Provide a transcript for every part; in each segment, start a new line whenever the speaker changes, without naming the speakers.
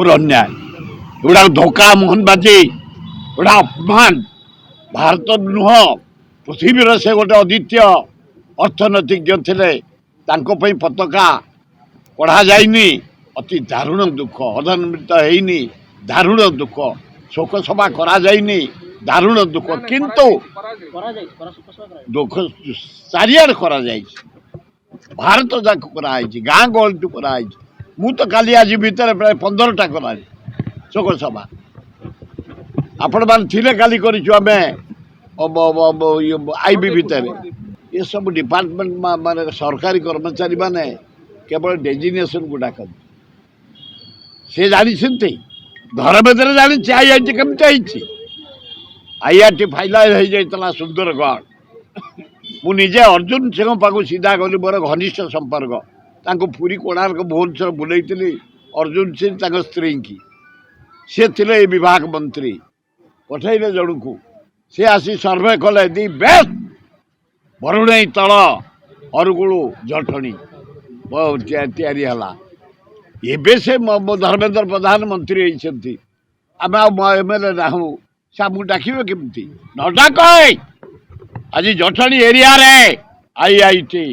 घोर अन्याय एगुड़ा धोखा मोहनबाजी गोटा अपमान भारत नुह पृथ्वीर से गोटे अद्वितीय अर्थनैतिज्ञ थे पताका पढ़ा जाइनी अति दारुण दुख अधनिर्मित होनी दारुण दुख शोक सभा करा जाइनी दारुण दुख किंतु दुख चारियार करा जाइछि भारत जाक कराई गाँ गहल टू कराई मु तो काली आज भितर प्राय 15टा करा शोक सभा आपण मान थिले काली करिछु आमे आईबी भितर ये सब डिपार्टमेंट माने सरकारी कर्मचारी माने केवल डेजिग्नेशन को डाक से जानी घर भर जानी आईआईटी केमती आई आईआईटी फाइनाल हो जाता सुंदरगढ़ मुझे अर्जुन सिंह पाक सीधा गली मोर घनिष्ठ संपर्क पुरी कोणार्क भुवनेश्वर बुलाई अर्जुन सिंह स्त्री की सी थे विभाग मंत्री पठेले जन को सी आसी सर्वे कले दी बेस्ट बरुणई तल अरुगुलू जटणी एबे से धर्मेन्द्र प्रधानमंत्री होती आम एमएलए नाहू से आमको डाकिबे केमती न डाक आज जटणी एरिया रे आईआईटी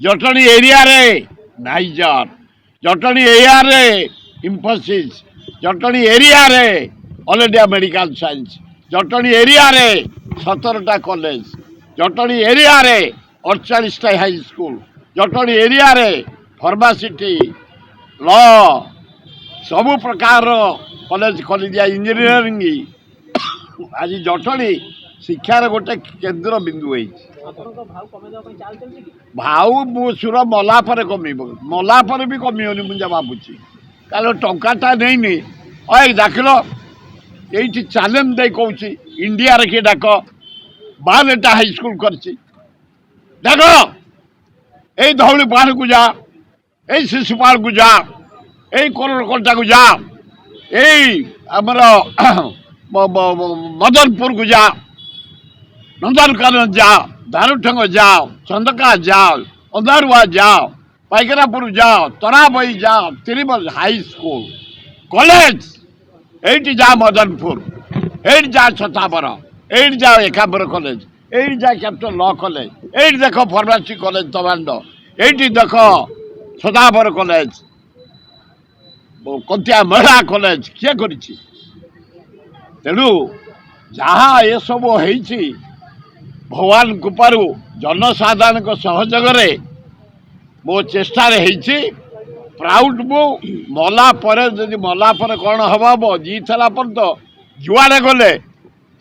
जटणी एरिया रे नाइजर जटणी एरिया रे इंफोसिस जटणी एरिया रे all India medical science Jatni area रे 17टा कॉलेज जटणी एरिया रे 48टा हाई स्कूल जटणी एरिया रे फार्मासिटी लॉ सबु प्रकार कॉलेज खोली दिया इंजीनियरिंग आज जटणी शिक्षार गोटे केन्द्र बिंदु भाव सुर मलापर कम मलापर भी कमी मुझे भावुची कारण टाटा नहीं दाखिल ये चैलेंज दे कौन इंडिया किए डाक 12टा हाई स्कूल कर डाक यही धौली पहाड़ को जा यही शिशुपाल को जा यही कोरकोटा को जा यही आमर मदनपुर को जा नंदनकानन जाओ दारुठंग जाओ चंदका जाओ अंधारुआ जाओ पाइकरापुर जाओ तराबई जाओ तिरुमल हाई स्कूल कॉलेज एटी जा मदनपुर एटी जा छताबर एटी जा एकांबर कॉलेज एटी जा कैपिटल लॉ कॉलेज एटी देख फार्मासी कॉलेज तमांड एटी देख छताबर कॉलेज कंतिया महिला कॉलेज किए कर तेणु जहाँ ये सब हो भगवान कृपार जनसाधारण सहयोग मो चेष्टा प्राउड मु मला कौन हम जी थला पर तो जुआड़े गले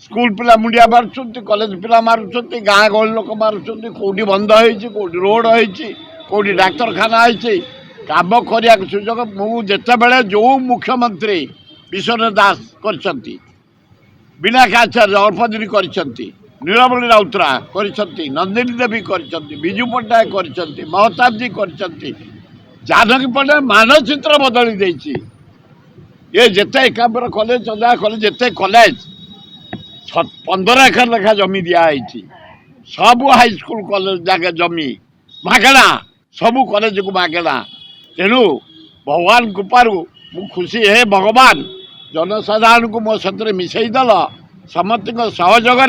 स्कूल पिला मुंडिया मारुंट कॉलेज पिला मारुंट गाँ गहल लोक मारुंट कौटी बंद होती रोड होती डाक्तरखाना होती काम करने सुजोग मुझे जो मुख्यमंत्री विश्वनाथ दास कर बिनाकाचार्य अल्प दिन कर नीलमणि राउतरा कर नंदिनी देवी कर विजु पट्टनायक कर महताब जी कर जानकी पट्टनायक मानचित्र बदली देती ये जिते एकांबर कॉलेज चंदा कॉलेज जिते कॉलेज 15 एकर लेखा जमी दिखाई सब हाईस्कल कॉलेज जगह जमी मागेणा सबू कॉलेज को मागेणा तेणु भगवान कृपारू मु खुशी हे भगवान जनसाधारण को मो सहित मिसईदेल समस्त सहयोग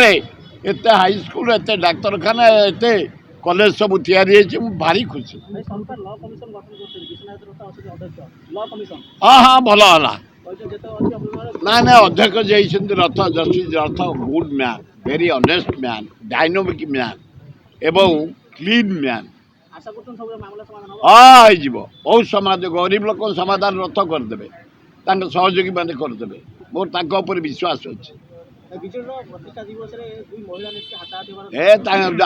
एत हाईस्कल एत डाक्तरखाना एत कॉलेज सब तैयारी भारी खुशी हाँ हाँ भल है ना ना अध्यक्ष जाइए रथ जस्टिस रथ good man very honest man dynamic man एवं क्लीन मैन हाँ बहुत समाज गरीब लोक समाधान रथ करदे सहयोगी मैंने करदे मोर विश्वास अच्छे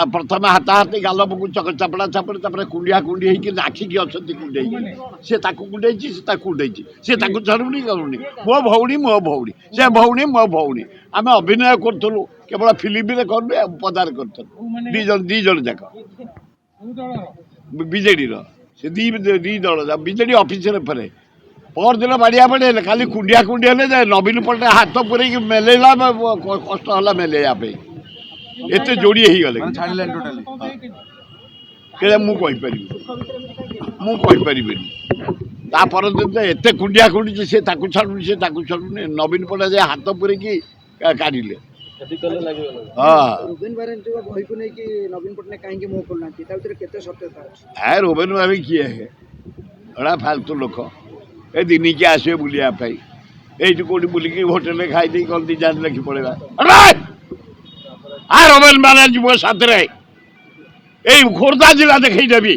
प्रथम हाथाहाथी गालप को चपड़ा चपड़ी कुंडिया कुंडी आखिकी अच्छा कुंडे सी कुंडे कुंडे सी छड़ुनी करूनी मो भौणी से भौणी मो भौणी आम अभिनय करूँ केवल फिल्म करूँ पदार करूँ दी जन जाक बीजेडी से दी दल बीजेडी ऑफिस फेरे पर दिन बाड़िया बाड़े खाली कुंडिया कुंडिया जाए नवीन पट्टनायक हाथ पूरे मेलेला कष्ट है मेलेया एत जोड़ी हो गले मुझे ତା ପରଦିନ ତ ଏତେ କୁଣ୍ଡିଆ କୁଣ୍ଡିଛି ସେ ତାକୁ ଛାଡୁନି ସେ ତାକୁ ଛାଡୁନି ନବୀନ ପଟ୍ଟନାୟକ ହାତ ପୁରେଇକି କାଢିଲେ। ହଁ
ରୁବେନ ବାରିକଙ୍କ ବହିକୁ ନେଇକି ନବୀନ ପଟ୍ଟନାୟକ କାହିଁକି ମୁହଁ ଖୋଲୁନାହାନ୍ତି ତା ଭିତରେ କେତେ ସତ୍ୟତା ଅଛି?
ରୋବେନ ଭାବି କିଏ ଏଡ଼ା ଫାଲତୁ ଲୋକ ଏ ଦିନିକିଆ ଆସିବେ ବୁଲିବା ପାଇଁ এইটু কোটি বুলিকি হোটেলে খাই দেই কল দি জান লেখি পড়েবা আর রবেন ব্যানার্জি ମୋ ସାଥିରେ ଏଇ ଖୋର୍ଦ୍ଧା ଜିଲ୍ଲା ଦେଖେଇ ଦେବି।